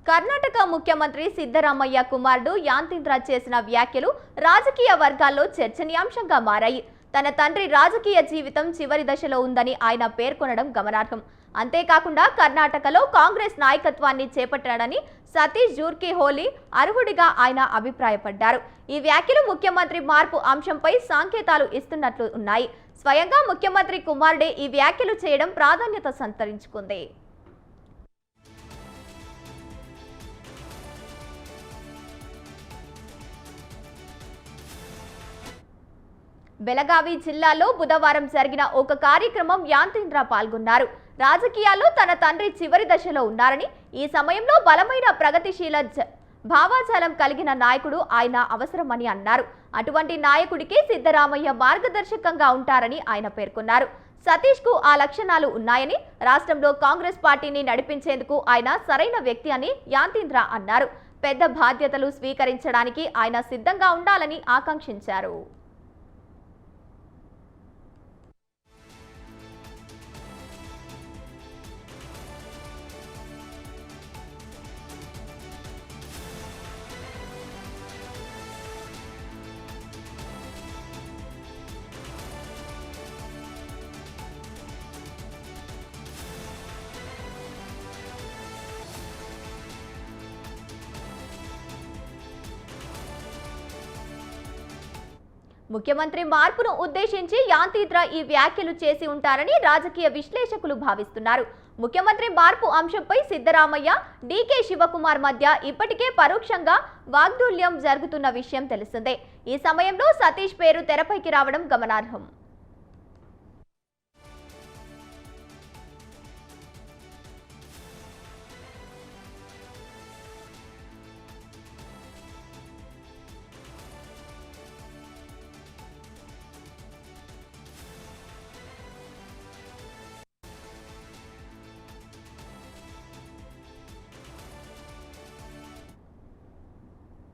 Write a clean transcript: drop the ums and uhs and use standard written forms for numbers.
కర్ణాటక ముఖ్యమంత్రి సిద్ధరామయ్య కుమారుడు యాంతీంద్ర చేసిన వ్యాఖ్యలు రాజకీయ వర్గాల్లో చర్చనీయాంశంగా మారాయి. తన తండ్రి రాజకీయ జీవితం చివరి దశలో ఉందని ఆయన పేర్కొనడం గమనార్హం. అంతేకాకుండా కర్ణాటకలో కాంగ్రెస్ నాయకత్వాన్ని చేపట్టాడని సతీష్ జార్కిహొళి అర్హుడిగా ఆయన అభిప్రాయపడ్డారు. ఈ వ్యాఖ్యలు ముఖ్యమంత్రి మార్పు అంశంపై సంకేతాలు ఇస్తున్నట్లు ఉన్నాయి. స్వయంగా ముఖ్యమంత్రి కుమారుడే ఈ వ్యాఖ్యలు చేయడం ప్రాధాన్యత సంతరించుకుంది. బెళగావి జిల్లాలో బుధవారం జరిగిన ఒక కార్యక్రమం యాంతీంద్ర పాల్గొన్నారు. రాజకీయాల్లో తన తండ్రి చివరి దశలో ఉన్నారని, ఈ సమయంలో బలమైన ప్రగతిశీల భావాజాలం కలిగిన నాయకుడు ఆయన అవసరమని అన్నారు. అటువంటి నాయకుడికి సిద్ధరామయ్య మార్గదర్శకంగా ఉంటారని ఆయన పేర్కొన్నారు. సతీష్ కు ఆ లక్షణాలు ఉన్నాయని, రాష్ట్రంలో కాంగ్రెస్ పార్టీని నడిపించేందుకు ఆయన సరైన వ్యక్తి అని యాంతీంద్ర అన్నారు. పెద్ద బాధ్యతలు స్వీకరించడానికి ఆయన సిద్ధంగా ఉండాలని ఆకాంక్షించారు. ముఖ్యమంత్రి మార్పును ఉద్దేశించి యాంతీంద్ర ఈ వ్యాఖ్యలు చేసి ఉంటారని రాజకీయ విశ్లేషకులు భావిస్తున్నారు. ముఖ్యమంత్రి మార్పు అంశంపై సిద్ధరామయ్య, డీకే శివకుమార్ మధ్య ఇప్పటికే పరోక్షంగా వాగ్దాల్యం జరుగుతున్న విషయం తెలిసిందే. ఈ సమయంలో సతీష్ పేరు తెరపైకి రావడం గమనార్హం.